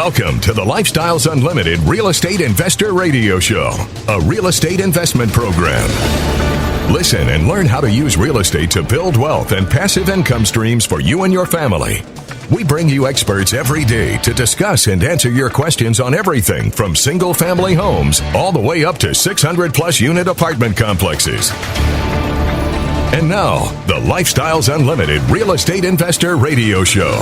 Welcome to the Lifestyles Unlimited Real Estate Investor Radio Show, a real estate investment program. Listen and learn how to use real estate to build wealth and passive income streams for you and your family. We bring you experts every day to discuss and answer your questions on everything from single-family homes all the way up to 600-plus unit apartment complexes. And now, the Lifestyles Unlimited Real Estate Investor Radio Show.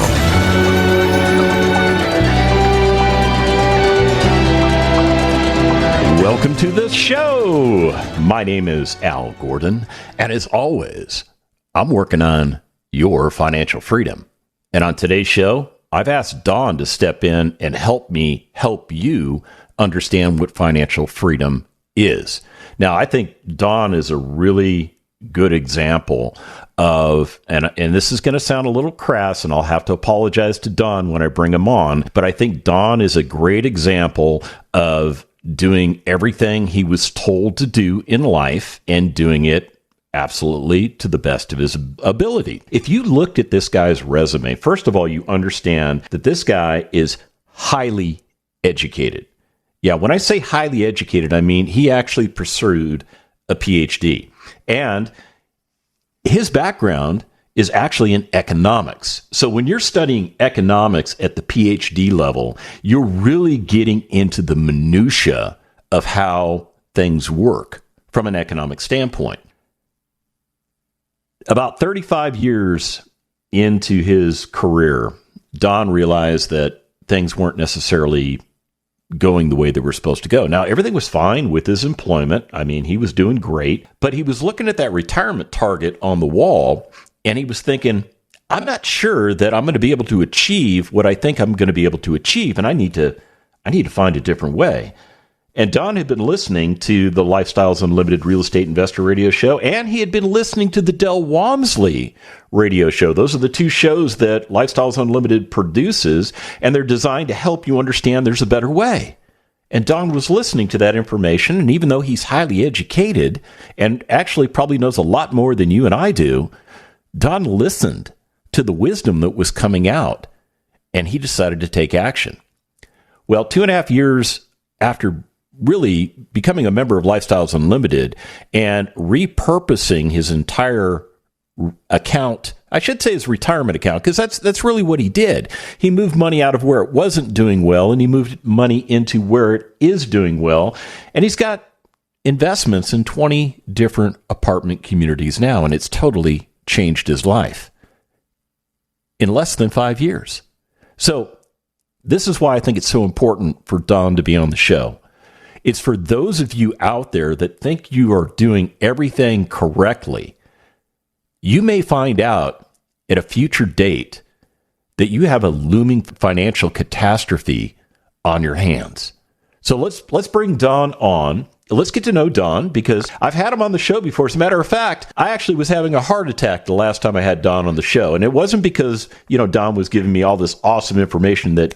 Welcome to the show. My name is Al Gordon, and as always, I'm working on your financial freedom. And on today's show, I've asked Dawn to step in and help me help you understand what financial freedom is. Now, I think Dawn is a really good example of, and this is going to sound a little crass, and I'll have to apologize to Dawn when I bring him on, but I think Dawn is a great example of doing everything he was told to do in life and doing it absolutely to the best of his ability. If you looked at this guy's resume, first of all, you understand that this guy is highly educated. Yeah, when I say highly educated, I mean he actually pursued a PhD. And his background is actually in economics. So when you're studying economics at the PhD level, you're really getting into the minutia of how things work from an economic standpoint. About 35 years into his career, Don realized that things weren't necessarily going the way they were supposed to go. Now, everything was fine with his employment. I mean, he was doing great, but he was looking at that retirement target on the wall, and he was thinking, I'm not sure that I'm going to be able to achieve what I think I'm going to be able to achieve, and I need to find a different way. And Don had been listening to the Lifestyles Unlimited Real Estate Investor Radio Show, and he had been listening to the Del Walmsley Radio Show. Those are the two shows that Lifestyles Unlimited produces, and they're designed to help you understand there's a better way. And Don was listening to that information, and even though he's highly educated and actually probably knows a lot more than you and I do, Don listened to the wisdom that was coming out, and he decided to take action. Well, 2.5 years after really becoming a member of Lifestyles Unlimited and repurposing his entire account, I should say his retirement account, because that's really what he did. He moved money out of where it wasn't doing well, and he moved money into where it is doing well, and he's got investments in 20 different apartment communities now, and it's totally changed his life in less than 5 years. So this is why I think it's so important for Don to be on the show. It's for those of you out there that think you are doing everything correctly. You may find out at a future date that you have a looming financial catastrophe on your hands. So let's bring Don on. Let's get to know Don, because I've had him on the show before. As a matter of fact, I actually was having a heart attack the last time I had Don on the show. And it wasn't because, Don was giving me all this awesome information that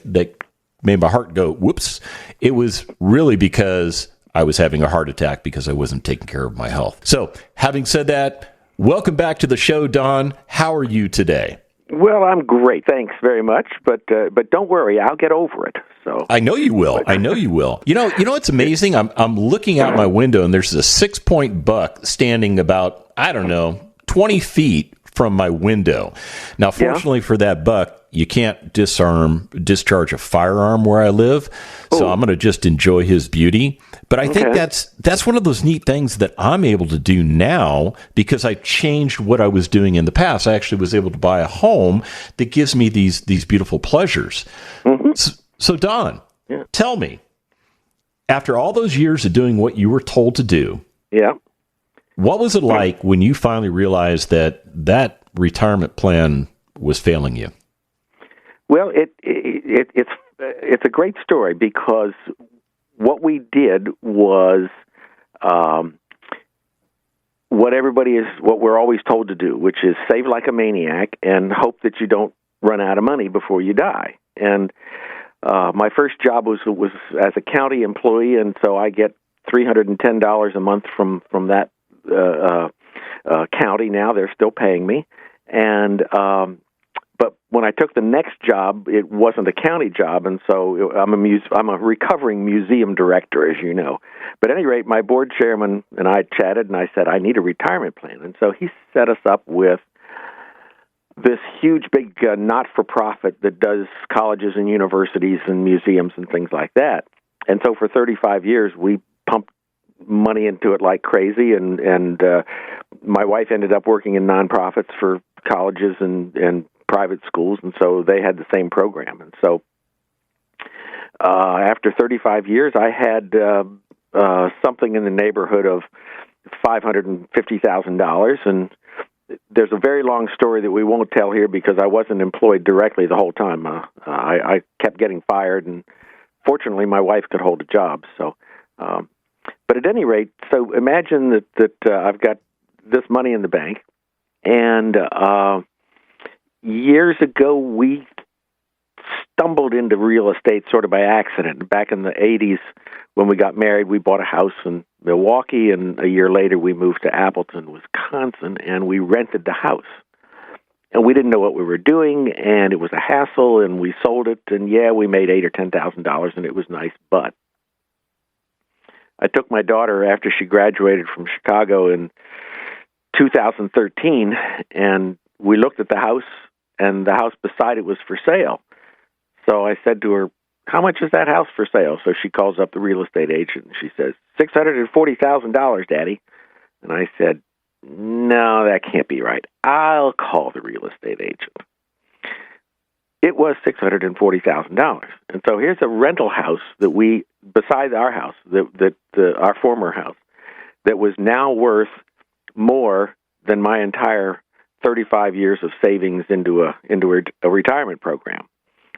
made my heart go, whoops. It was really because I was having a heart attack because I wasn't taking care of my health. So having said that, welcome back to the show, Don. How are you today? Well, I'm great. Thanks very much. But don't worry, I'll get over it. So I know you will. I know you will. You know what's amazing? I'm looking out my window, and there's a 6-point buck standing about, 20 feet from my window. Now, fortunately for that buck, you can't discharge a firearm where I live, so I'm going to just enjoy his beauty. But I think that's one of those neat things that I'm able to do now because I changed what I was doing in the past. I actually was able to buy a home that gives me these beautiful pleasures. Mm-hmm. So Don, tell me, after all those years of doing what you were told to do, what was it like when you finally realized that retirement plan was failing you? Well, it's a great story because what we did was what we're always told to do, which is save like a maniac and hope that you don't run out of money before you die. And my first job was as a county employee, and so I get $310 a month from that county. Now they're still paying me, and But when I took the next job, it wasn't a county job, and so I'm a recovering museum director, as you know. But at any rate, my board chairman and I chatted, and I said, I need a retirement plan. And so he set us up with this huge, big not-for-profit that does colleges and universities and museums and things like that. And so for 35 years, we pumped money into it like crazy, and my wife ended up working in nonprofits for colleges and private schools, and so they had the same program. And so after 35 years, I had something in the neighborhood of $550,000, and there's a very long story that we won't tell here because I wasn't employed directly the whole time. I kept getting fired, and fortunately, my wife could hold a job. So, but at any rate, so imagine that I've got this money in the bank, and years ago we stumbled into real estate sort of by accident. Back in the 80s, when we got married, we bought a house in Milwaukee, and a year later we moved to Appleton, Wisconsin, and we rented the house. And we didn't know what we were doing, and it was a hassle, and we sold it, and yeah, we made $8,000 or $10,000, and it was nice. But I took my daughter after she graduated from Chicago in 2013, and we looked at the house, and the house beside it was for sale. So I said to her, how much is that house for sale? So she calls up the real estate agent, and she says, $640,000, Daddy. And I said, no, that can't be right. I'll call the real estate agent. It was $640,000. And so here's a rental house that beside our house, our former house, that was now worth more than my entire 35 years of savings into a retirement program.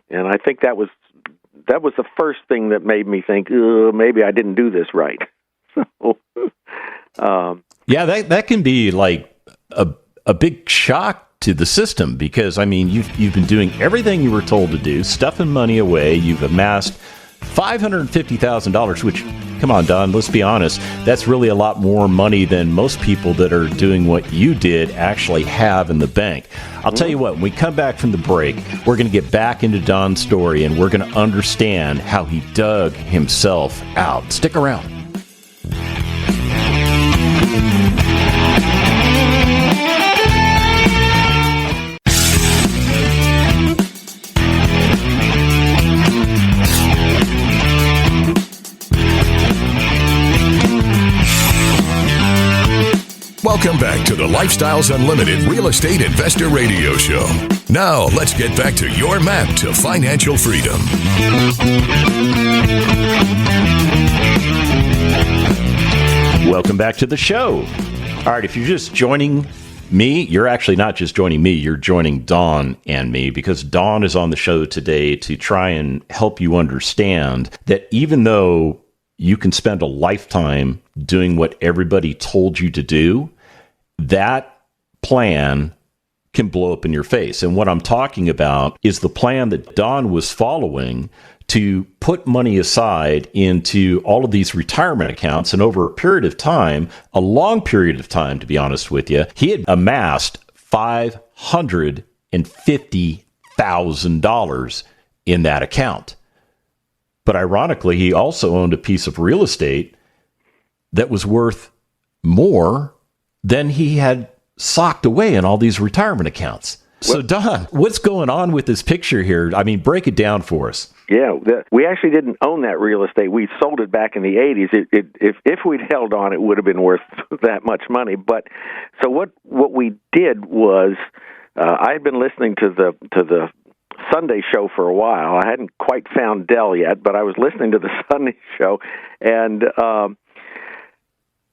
And I think that was the first thing that made me think, maybe I didn't do this right. So, yeah, that can be like a big shock to the system because, I mean, you've been doing everything you were told to do, stuffing money away. You've amassed $550,000, which, come on, Don, let's be honest, that's really a lot more money than most people that are doing what you did actually have in the bank. I'll tell you what, when we come back from the break, we're going to get back into Don's story and we're going to understand how he dug himself out. Stick around. Welcome back to the Lifestyles Unlimited Real Estate Investor Radio Show. Now, let's get back to your map to financial freedom. Welcome back to the show. All right, if you're just joining me, you're actually not just joining me, you're joining Dawn and me, because Dawn is on the show today to try and help you understand that even though you can spend a lifetime doing what everybody told you to do, that plan can blow up in your face. And what I'm talking about is the plan that Don was following to put money aside into all of these retirement accounts. And over a period of time, a long period of time, to be honest with you, he had amassed $550,000 in that account. But ironically, he also owned a piece of real estate that was worth more than he had socked away in all these retirement accounts. So, Don, what's going on with this picture here? I mean, break it down for us. Yeah, we actually didn't own that real estate. We sold it back in the 80s. If we'd held on, it would have been worth that much money. But so what we did was, I had been listening to the Sunday show for a while. I hadn't quite found Dell yet, but I was listening to the Sunday show, and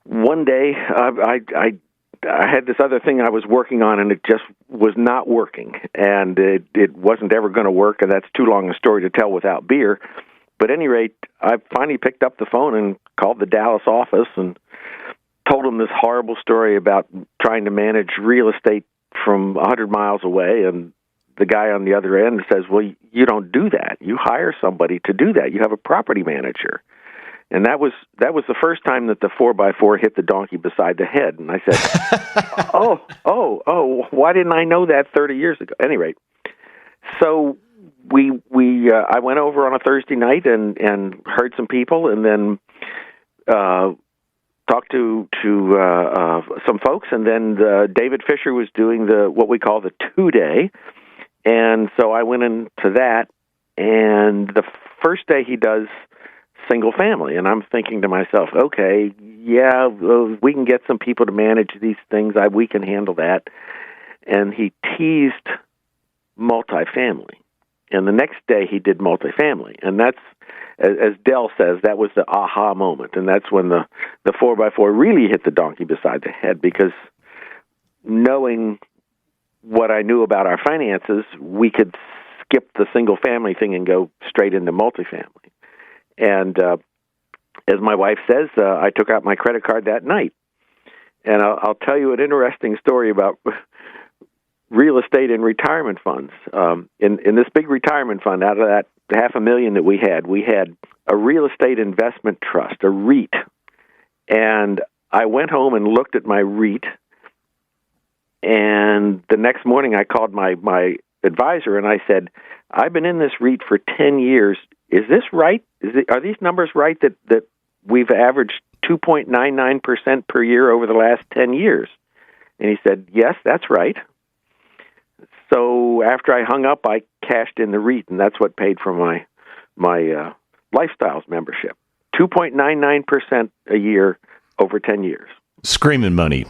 one day I had this other thing I was working on, and it just was not working, and it wasn't ever going to work, and that's too long a story to tell without beer. But at any rate, I finally picked up the phone and called the Dallas office and told them this horrible story about trying to manage real estate from 100 miles away, and the guy on the other end says, well, you don't do that. You hire somebody to do that. You have a property manager. And that was the first time that the 4x4 hit the donkey beside the head. And I said, oh, why didn't I know that 30 years ago? At any rate, So I went over on a Thursday night and heard some people, and then talked to some folks, and then David Fisher was doing what we call the 2-day, and so I went into that, and the first day he does single family, and I'm thinking to myself, okay, yeah, we can get some people to manage these things. We can handle that. And he teased multifamily. And the next day he did multifamily. And that's, as Dell says, that was the aha moment. And that's when the 4x4 really hit the donkey beside the head, because knowing what I knew about our finances, we could skip the single family thing and go straight into multifamily. And as my wife says, I took out my credit card that night. And I'll tell you an interesting story about real estate and retirement funds. In this big retirement fund, out of that $500,000 that we had a real estate investment trust, a REIT. And I went home and looked at my REIT. And the next morning I called my advisor and I said, I've been in this REIT for 10 years. Is this right? Are these numbers right that we've averaged 2.99% per year over the last 10 years? And he said, yes, that's right. So after I hung up, I cashed in the REIT, and that's what paid for my Lifestyles membership. 2.99% a year over 10 years. Screaming money.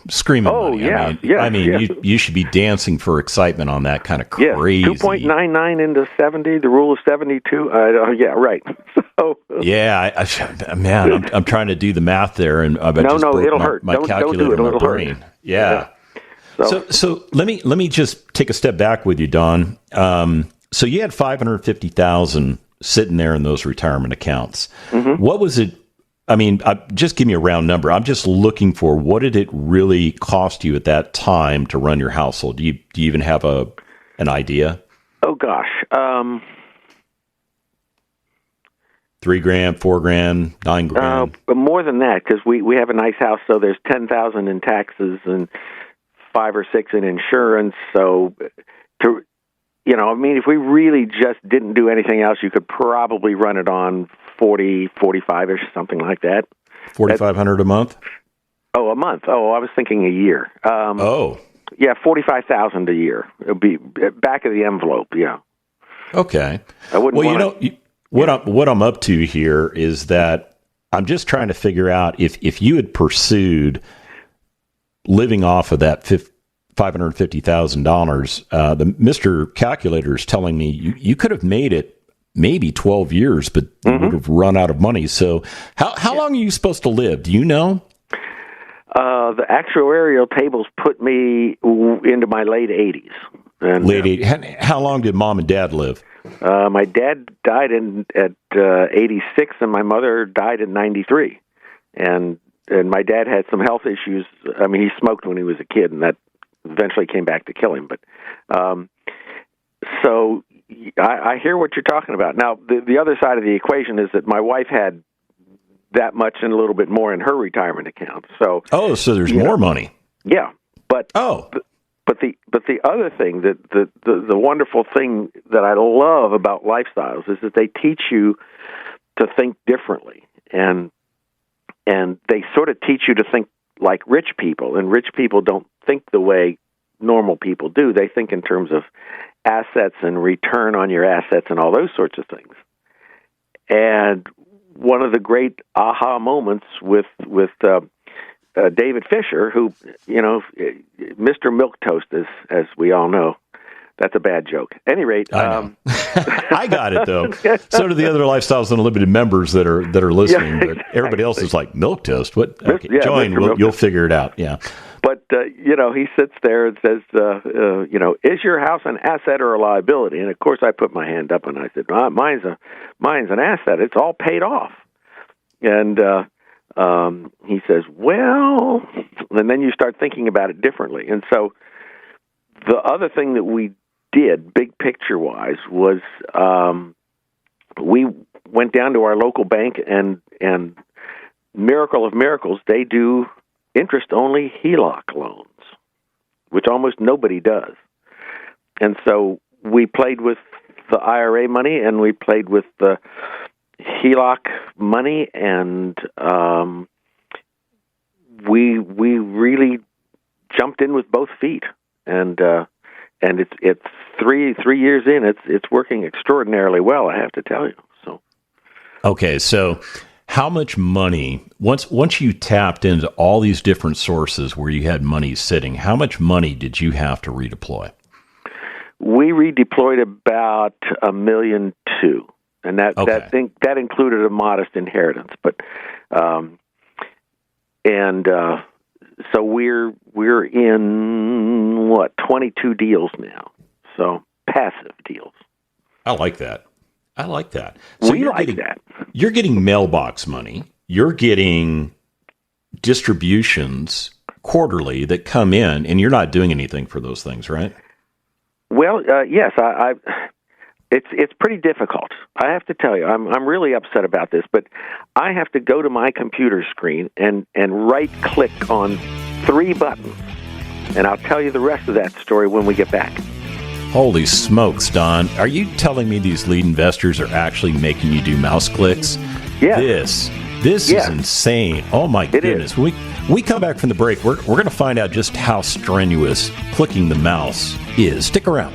Oh, yeah. You should be dancing for excitement on that kind of crazy. 2.99 into 70, the rule of 72. Yeah, right. So, yeah, I'm trying to do the math there, and I just broke it'll hurt. My calculator in my brain. Hurt. Yeah. So let me just take a step back with you, Don. So you had $550,000 sitting there in those retirement accounts. Mm-hmm. What was it? I mean, just give me a round number. I'm just looking for, what did it really cost you at that time to run your household? Do you even have an idea? Oh gosh, $3,000, $4,000, $9,000. But more than that, because we have a nice house, so there's $10,000 in taxes and $5,000 or $6,000 in insurance. So if we really just didn't do anything else, you could probably run it on 40, 45-ish, something like that. $4,500 a month? Oh, a month. Oh, I was thinking a year. Yeah, $45,000 a year. It would be back of the envelope, yeah. Okay. I wouldn't what I'm up to here is that I'm just trying to figure out if you had pursued living off of that $550,000, the Mr. Calculator is telling me you could have made it maybe 12 years, but you would have run out of money. So how long are you supposed to live? Do you know? The actuarial tables put me into my late 80s. And, late 80s. How long did mom and dad live? My dad died at 86, and my mother died at 93. And my dad had some health issues. I mean, he smoked when he was a kid, and that eventually came back to kill him. But so I hear what you're talking about. Now, the other side of the equation is that my wife had that much and a little bit more in her retirement account. So so there's more money. Yeah, but the other thing, the wonderful thing that I love about Lifestyles is that they teach you to think differently, and they sort of teach you to think like rich people, and rich people don't think the way normal people do. They think in terms of assets and return on your assets and all those sorts of things. And one of the great aha moments with David Fisher, who, Mr. Milquetoast, as we all know. That's a bad joke. At any rate, I got it though. So do the other Lifestyles Unlimited members that are listening. Yeah, but exactly. Everybody else is like, milk toast. What? Okay, Yeah, join. You'll figure it out. Yeah. But he sits there and says, is your house an asset or a liability? And of course, I put my hand up and I said, mine's an asset. It's all paid off. And he says, well, and then you start thinking about it differently. And so the other thing that we did, big picture-wise, was we went down to our local bank, and miracle of miracles, they do interest-only HELOC loans, which almost nobody does. And so we played with the IRA money, and we played with the HELOC money, and we really jumped in with both feet, and it's 3 years in. It's working extraordinarily well, I have to tell you. So, okay, so how much money once you tapped into all these different sources where you had money sitting? How much money did you have to redeploy? We redeployed about $1.2 million, and that included a modest inheritance, but so we're in 22 deals now, so passive deals. I like that. So we like that. You're getting mailbox money. You're getting distributions quarterly that come in, and you're not doing anything for those things, right? Well, yes, it's pretty difficult. I have to tell you, I'm really upset about this, but I have to go to my computer screen and right-click on 3 buttons, and I'll tell you the rest of that story when we get back. Holy smokes, Don. Are you telling me these lead investors are actually making you do mouse clicks? Yes. This is insane. Oh, my goodness. When we come back from the break, we're going to find out just how strenuous clicking the mouse is. Stick around.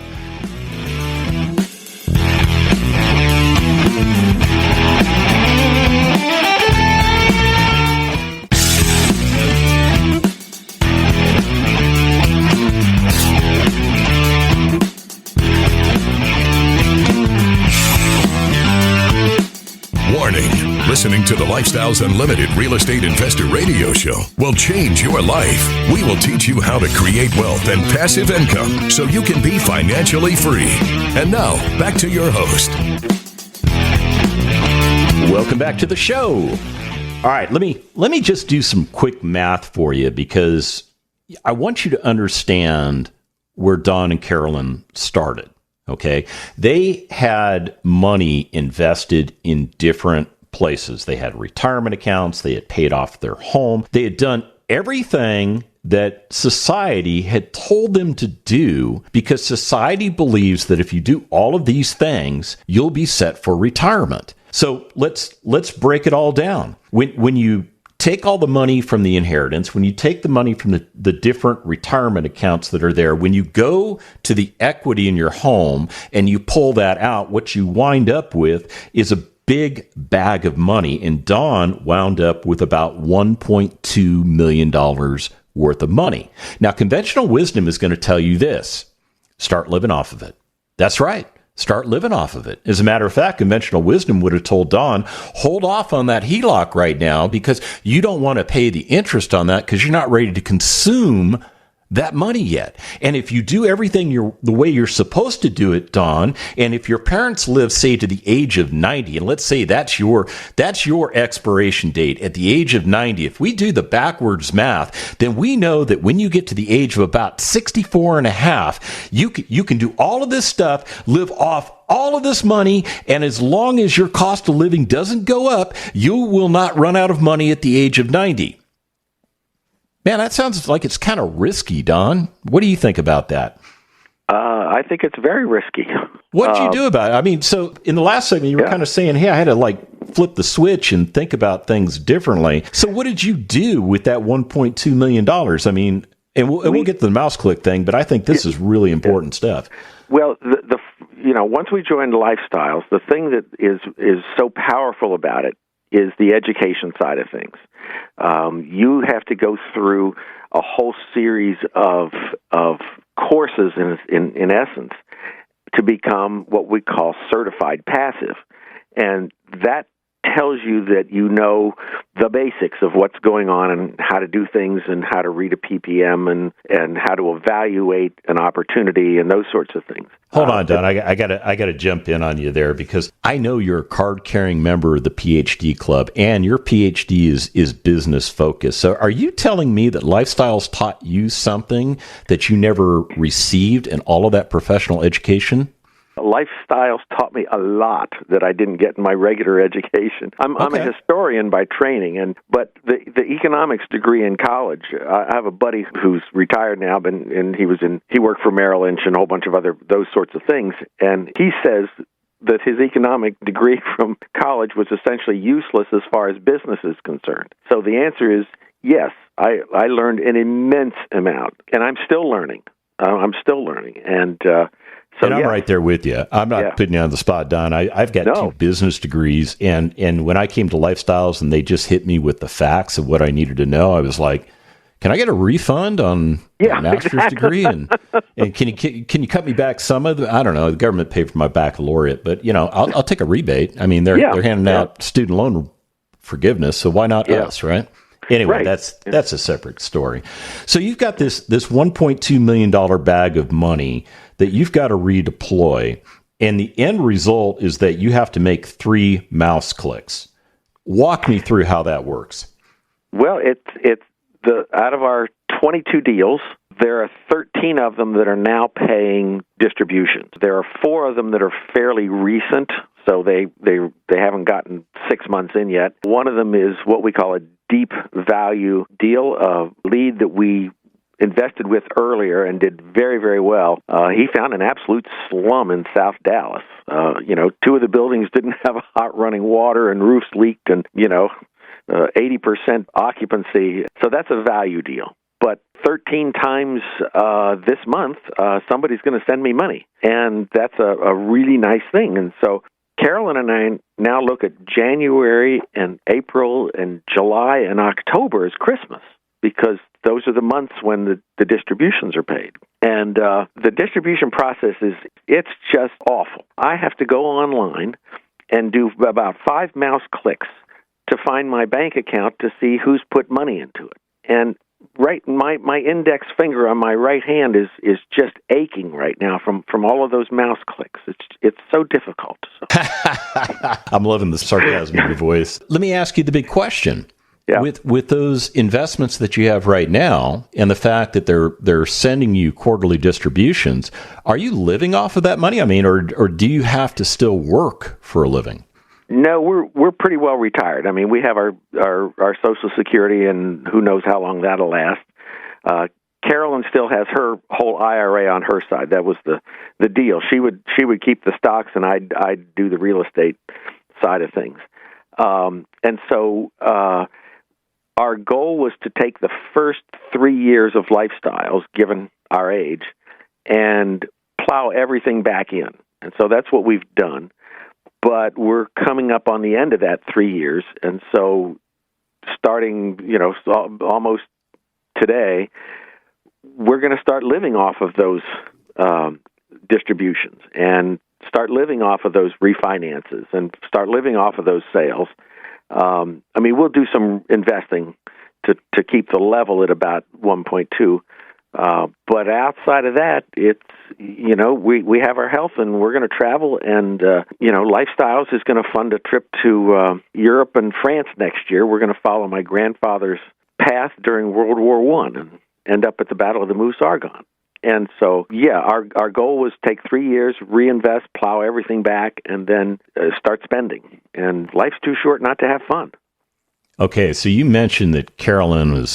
Listening to the Lifestyles Unlimited Real Estate Investor Radio Show will change your life. We will teach you how to create wealth and passive income so you can be financially free. And now, back to your host. Welcome back to the show. All right, let me just do some quick math for you, because I want you to understand where Don and Carolyn started. Okay, they had money invested in different places. They had retirement accounts. They had paid off their home. They had done everything that society had told them to do, because society believes that if you do all of these things, you'll be set for retirement. So let's break it all down. When you take all the money from the inheritance, when you take the money from the different retirement accounts that are there, when you go to the equity in your home and you pull that out, what you wind up with is a big bag of money. And Don wound up with about $1.2 million worth of money. Now, conventional wisdom is going to tell you this: start living off of it. That's right. Start living off of it. As a matter of fact, conventional wisdom would have told Don, hold off on that HELOC right now, because you don't want to pay the interest on that because you're not ready to consume that money yet. And if you do everything the way you're supposed to do it, Don, and if your parents live, say, to the age of 90, and let's say that's your expiration date at the age of 90, if we do the backwards math, then we know that when you get to the age of about 64 and a half, you can do all of this stuff, live off all of this money, and as long as your cost of living doesn't go up, you will not run out of money at the age of 90. Man, that sounds like it's kind of risky, Don. What do you think about that? I think it's very risky. What did you do about it? I mean, so in the last segment, you were kind of saying, hey, I had to flip the switch and think about things differently. So what did you do with that $1.2 million? I mean, and we'll get to the mouse click thing, but I think this is really important stuff. Well, once we joined Lifestyles, the thing that is so powerful about it is the education side of things. You have to go through a whole series of courses, in essence, to become what we call certified passive. And that tells you that you know the basics of what's going on and how to do things and how to read a PPM and how to evaluate an opportunity and those sorts of things. Hold on, Don. I gotta jump in on you there, because I know you're a card-carrying member of the PhD Club, and your PhD is business focused. So are you telling me that Lifestyles taught you something that you never received in all of that professional education? Lifestyles taught me a lot that I didn't get in my regular education. I'm a historian by training, but the economics degree in college, I have a buddy who's retired now, and he worked for Merrill Lynch and a whole bunch of other those sorts of things, and he says that his economic degree from college was essentially useless as far as business is concerned. So the answer is yes. I learned an immense amount, and I'm still learning. And I'm right there with you. I'm not putting you on the spot, Don. I've got 2 business degrees, and when I came to Lifestyles and they just hit me with the facts of what I needed to know, I was like, can I get a refund on my master's degree? And can you cut me back some of the, I don't know, the government paid for my baccalaureate, but I'll take a rebate. I mean, they're handing out student loan forgiveness, so why not us, right? Anyway, that's a separate story. So you've got this $1.2 million bag of money that you've got to redeploy, and the end result is that you have to make 3 mouse clicks. Walk me through how that works. Well, it's out of our 22 deals, there are 13 of them that are now paying distributions. There are 4 of them that are fairly recent, so they haven't gotten 6 months in yet. One of them is what we call a deep value deal, a lead that we invested with earlier and did very, very well. He found an absolute slum in South Dallas. 2 of the buildings didn't have hot running water and roofs leaked and, 80% occupancy. So that's a value deal. But 13 times this month, somebody's going to send me money. And that's a really nice thing. And so Carolyn and I now look at January and April and July and October as Christmas, because those are the months when the distributions are paid. And the distribution process it's just awful. I have to go online and do about 5 mouse clicks to find my bank account to see who's put money into it. And my index finger on my right hand is just aching right now from all of those mouse clicks. It's so difficult. So. I'm loving the sarcasm in your voice. Let me ask you the big question. Yeah. With those investments that you have right now and the fact that they're sending you quarterly distributions, are you living off of that money? I mean, or do you have to still work for a living? No, we're pretty well retired. I mean, we have our Social Security, and who knows how long that'll last. Carolyn still has her whole IRA on her side. That was the deal. She would keep the stocks, and I'd do the real estate side of things. And so our goal was to take the first 3 years of Lifestyles, given our age, and plow everything back in. And so that's what we've done. But we're coming up on the end of that 3 years, and so starting, almost today, we're going to start living off of those distributions and start living off of those refinances and start living off of those sales. We'll do some investing to keep the level at about 1.2. But outside of that, it's, we have our health and we're going to travel, and, Lifestyles is going to fund a trip to Europe and France next year. We're going to follow my grandfather's path during World War I and end up at the Battle of the Moose Argonne. And so, our goal was take 3 years, reinvest, plow everything back, and then start spending. And life's too short not to have fun. Okay, so you mentioned that Carolyn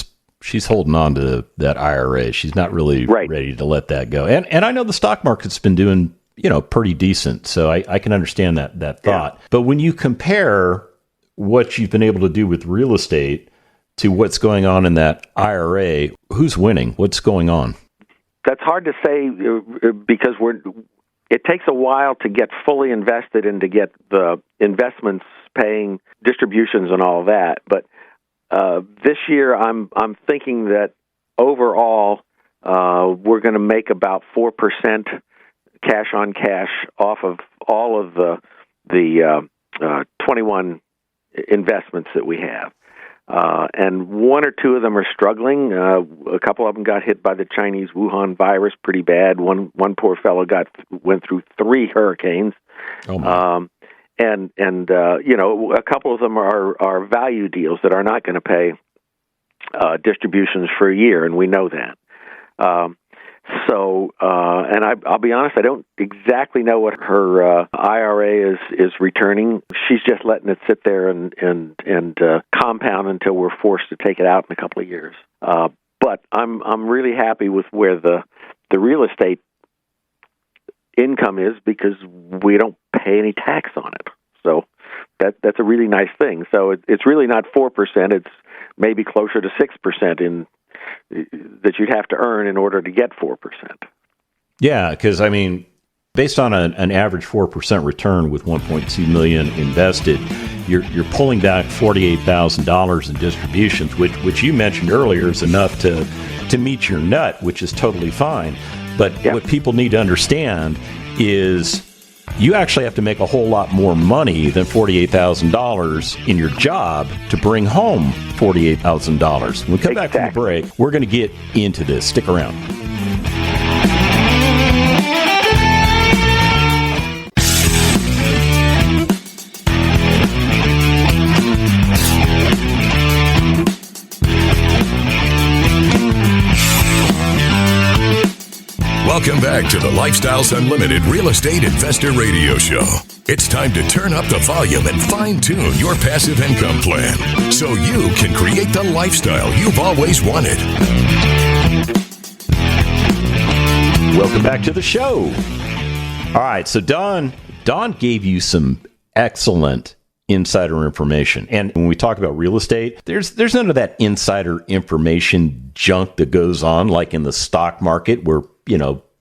she's holding on to that IRA. She's not really ready to let that go. And I know the stock market's been doing, pretty decent. So I can understand that thought. Yeah. But when you compare what you've been able to do with real estate to what's going on in that IRA, who's winning? What's going on? That's hard to say because it takes a while to get fully invested and to get the investments paying distributions and all of that. But this year, I'm thinking that overall we're going to make about 4% cash on cash off of all of the 21 investments that we have, and 1 or 2 of them are struggling. A couple of them got hit by the Chinese Wuhan virus pretty bad. One poor fellow went through 3 hurricanes. Oh my. And a couple of them are value deals that are not going to pay distributions for a year, and we know that. So, and I'll be honest, I don't exactly know what her IRA is returning. She's just letting it sit there and compound until we're forced to take it out in a couple of years. But I'm really happy with where the real estate income is, because we don't pay any tax on it. So that's a really nice thing. So it's really not 4%. It's maybe closer to 6% that you'd have to earn in order to get 4%. Yeah, because I mean, based on an average 4% return with $1.2 million invested, you're pulling back $48,000 in distributions, which you mentioned earlier is enough to meet your nut, which is totally fine. But what people need to understand is you actually have to make a whole lot more money than $48,000 in your job to bring home $48,000. When we come back from the break, we're going to get into this. Stick around. Welcome back to the Lifestyles Unlimited Real Estate Investor Radio Show. It's time to turn up the volume and fine-tune your passive income plan so you can create the lifestyle you've always wanted. Welcome back to the show. All right, so Don gave you some excellent insider information. And when we talk about real estate, there's none of that insider information junk that goes on like in the stock market where,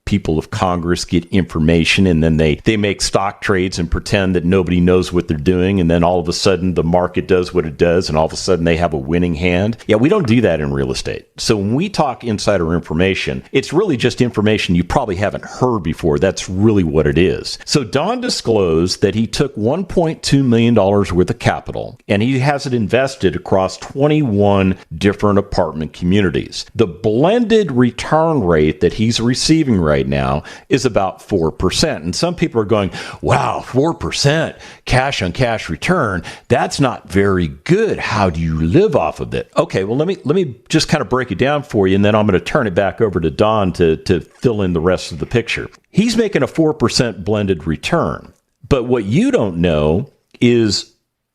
people of Congress get information and then they make stock trades and pretend that nobody knows what they're doing. And then all of a sudden the market does what it does. And all of a sudden they have a winning hand. Yeah, we don't do that in real estate. So when we talk insider information, it's really just information you probably haven't heard before. That's really what it is. So Don disclosed that he took $1.2 million worth of capital and he has it invested across 21 different apartment communities. The blended return rate that he's receiving right now is about 4%. And some people are going, wow, 4% cash on cash return. That's not very good. How do you live off of it? Okay, well, let me just kind of break it down for you, and then I'm going to turn it back over to Don to fill in the rest of the picture. He's making a 4% blended return. But what you don't know is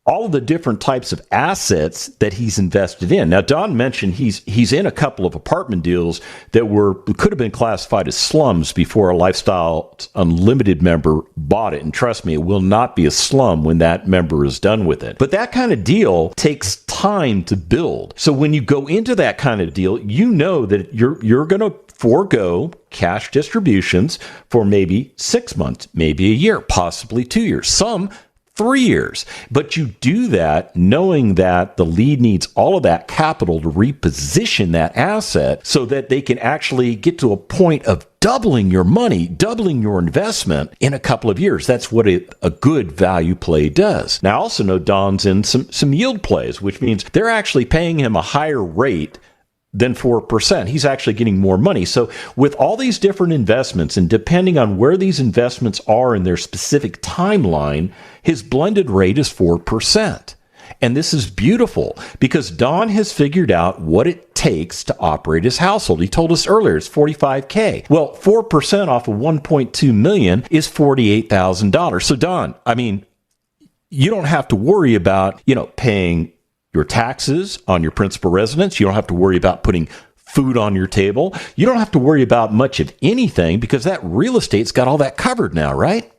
all of the different types of assets that he's invested in. Now, Don mentioned he's in a couple of apartment deals that could have been classified as slums before a Lifestyle Unlimited member bought it. And trust me, it will not be a slum when that member is done with it. But that kind of deal takes time to build. So when you go into that kind of deal, you know that you're going to forego cash distributions for maybe 6 months, maybe a year, possibly 2 years. Some 3 years. But you do that knowing that the lead needs all of that capital to reposition that asset so that they can actually get to a point of doubling your money, doubling your investment in a couple of years. That's what a good value play does. Now, I also know Don's in some yield plays, which means they're actually paying him a higher rate than 4%. He's actually getting more money. So with all these different investments, and depending on where these investments are in their specific timeline, his blended rate is 4%. And this is beautiful because Don has figured out what it takes to operate his household. He told us earlier it's $45K. Well, 4% off of $1.2 million is $48,000. So Don, I mean, you don't have to worry about, paying your taxes on your principal residence. You don't have to worry about putting food on your table. You don't have to worry about much of anything because that real estate's got all that covered now, right?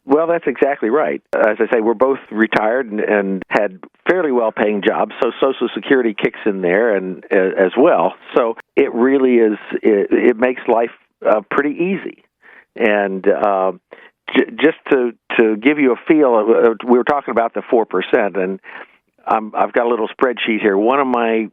Well, that's exactly right. As I say, we're both retired and had fairly well-paying jobs, so Social Security kicks in there and as well. So it really is. It makes life pretty easy. And just to give you a feel, we were talking about the 4%, and I've got a little spreadsheet here. One of my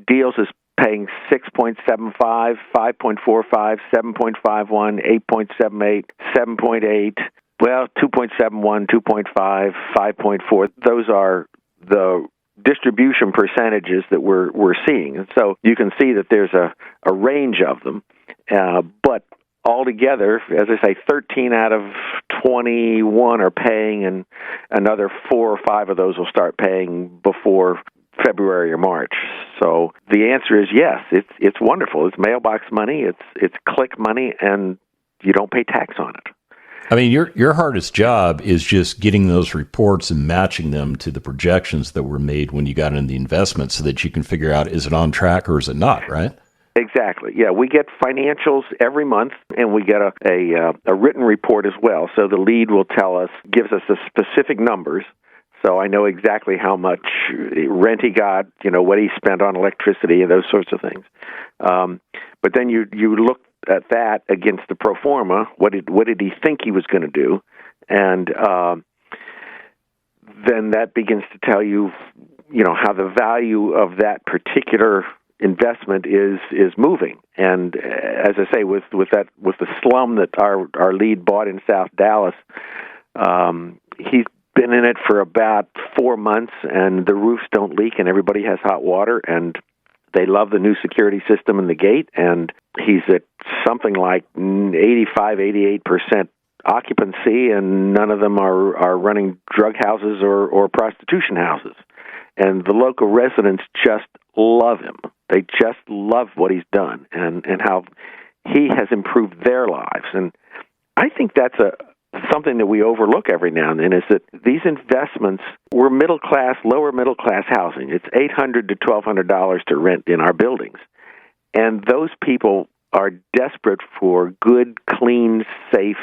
deals is paying 6.75, 5.45, 7.51, 8.78, 7.8. Well, 2.71, 2.5, 5.4, those are the distribution percentages that we're seeing. And so you can see that there's a range of them. But altogether, as I say, 13 out of 21 are paying, and another 4 or 5 of those will start paying before February or March. So the answer is yes. It's wonderful. It's mailbox money. It's click money, and you don't pay tax on it. I mean, your hardest job is just getting those reports and matching them to the projections that were made when you got in the investment, so that you can figure out, is it on track or is it not, right? Exactly. Yeah, we get financials every month, and we get a written report as well. So the lead will gives us the specific numbers. So I know exactly how much rent he got, what he spent on electricity, and those sorts of things. But then you look at that against the pro forma. What did he think he was going to do? And then that begins to tell you, how the value of that particular investment is moving. And as I say, with the slum that our lead bought in South Dallas, he's been in it for about 4 months, and the roofs don't leak, and everybody has hot water, and they love the new security system in the gate, and he's at something like 85-88% occupancy, and none of them are running drug houses or prostitution houses. And the local residents just love him. They just love what he's done and how he has improved their lives. And I think that's something that we overlook every now and then, is that these investments were lower middle class housing. It's $800 to $1,200 to rent in our buildings. And those people are desperate for good, clean, safe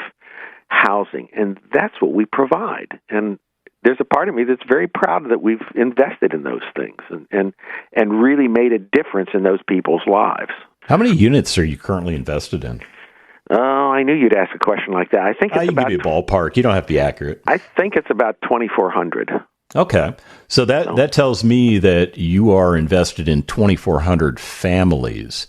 housing. And that's what we provide. And there's a part of me that's very proud that we've invested in those things and really made a difference in those people's lives. How many units are you currently invested in? Oh, I knew you'd ask a question like that. I think it's about... You can be a ballpark. You don't have to be accurate. I think it's about 2,400. Okay. So that tells me that you are invested in 2,400 families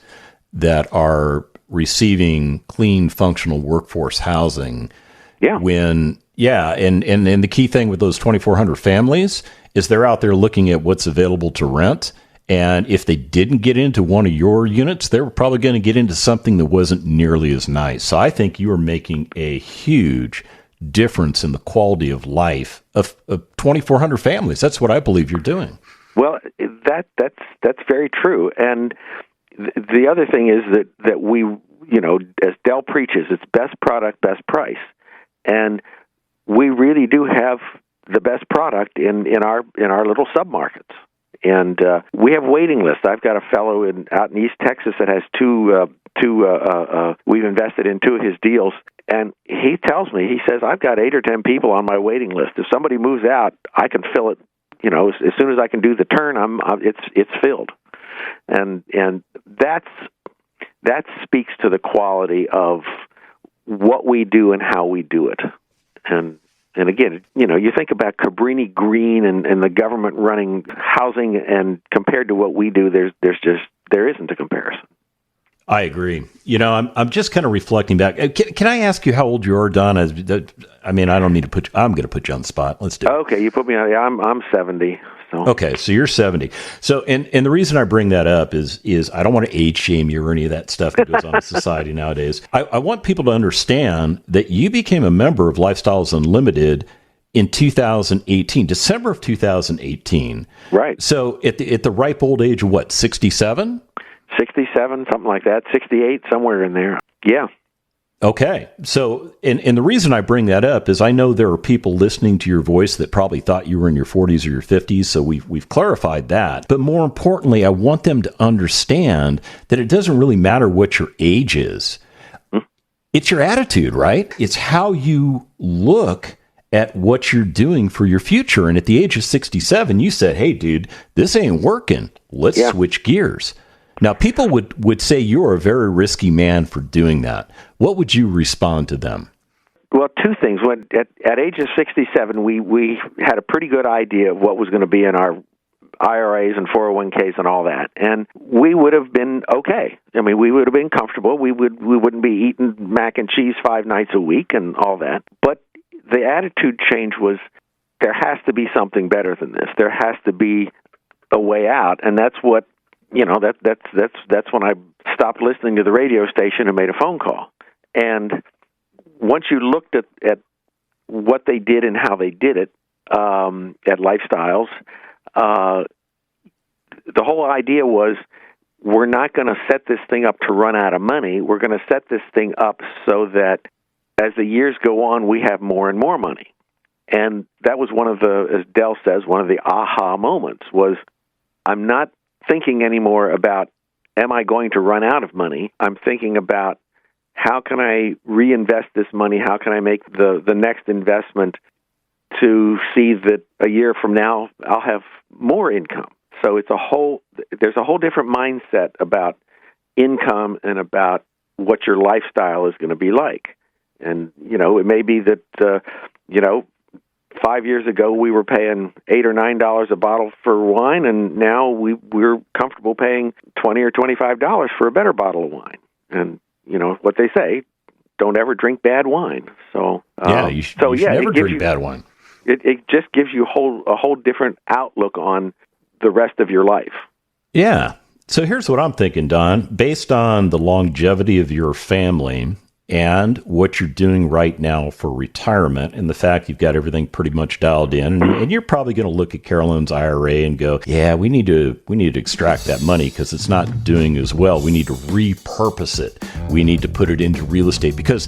that are receiving clean, functional workforce housing. Yeah. And the key thing with those 2,400 families is they're out there looking at what's available to rent. And if they didn't get into one of your units, they were probably going to get into something that wasn't nearly as nice. So I think you are making a huge difference in the quality of life of 2,400 families. That's what I believe you're doing. Well, that's very true. And the other thing is that we, as Dell preaches, it's best product, best price. And we really do have the best product in our little submarkets. And we have waiting lists. I've got a fellow out in East Texas that has two. We've invested in two of his deals, and he tells me, he says, I've got 8 or 10 people on my waiting list. If somebody moves out, I can fill it. As soon as I can do the turn, it's filled, and that speaks to the quality of what we do and how we do it, And again, you think about Cabrini Green and the government running housing, and compared to what we do, there isn't a comparison. I agree. I'm just kind of reflecting back. Can I ask you how old you are, Don? I mean, I don't need to put. I'm going to put you on the spot. Let's do it. Okay, you put me on. I'm 70. So. Okay, so you're 70. So, and the reason I bring that up is I don't want to age shame you or any of that stuff that goes on in society nowadays. I want people to understand that you became a member of Lifestyles Unlimited in 2018, December of 2018. Right. So at the ripe old age of what, 67? 67, something like that. 68, somewhere in there. Yeah. Okay. So, and the reason I bring that up is I know there are people listening to your voice that probably thought you were in your 40s or your 50s, so we've clarified that. But more importantly, I want them to understand that it doesn't really matter what your age is. It's your attitude, right? It's how you look at what you're doing for your future. And at the age of 67, you said, hey, dude, this ain't working. Let's switch gears. Now, people would say you're a very risky man for doing that. What would you respond to them? Well, two things. When at age of 67, we had a pretty good idea of what was going to be in our IRAs and 401ks and all that, and we would have been okay. I mean, we would have been comfortable. We wouldn't be eating mac and cheese 5 nights a week and all that. But the attitude change was there has to be something better than this. There has to be a way out, and that's what. That's when I stopped listening to the radio station and made a phone call. And once you looked at what they did and how they did it at Lifestyles, the whole idea was, we're not going to set this thing up to run out of money. We're going to set this thing up so that as the years go on, we have more and more money. And that was one of the, as Dell says, one of the aha moments was, I'm not thinking anymore about, am I going to run out of money? I'm thinking about, how can I reinvest this money? How can I make the next investment to see that a year from now I'll have more income? So there's a whole different mindset about income and about what your lifestyle is going to be like. And, it may be that, 5 years ago we were paying $8 or $9 a bottle for wine, and now we're comfortable paying $20 or $25 for a better bottle of wine. And, what they say, don't ever drink bad wine. So, you should never drink bad wine. It just gives you a whole different outlook on the rest of your life. Yeah. So here's what I'm thinking, Don. Based on the longevity of your family and what you're doing right now for retirement and the fact you've got everything pretty much dialed in, and you're probably going to look at Carolyn's IRA and go, yeah, we need to extract that money because it's not doing as well. We need to repurpose it. We need to put it into real estate because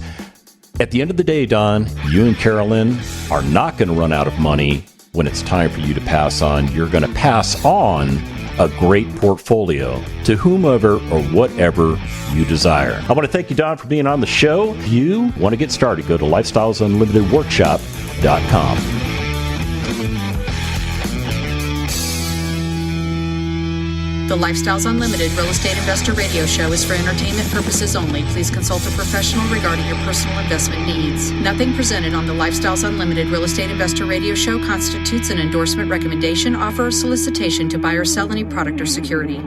at the end of the day, Don, you and Carolyn are not going to run out of money when it's time for you to pass on. You're going to pass on a great portfolio to whomever or whatever you desire. I want to thank you, Don, for being on the show. If you want to get started, go to lifestylesunlimitedworkshop.com. The Lifestyles Unlimited Real Estate Investor Radio Show is for entertainment purposes only. Please consult a professional regarding your personal investment needs. Nothing presented on the Lifestyles Unlimited Real Estate Investor Radio Show constitutes an endorsement, recommendation, offer, or solicitation to buy or sell any product or security.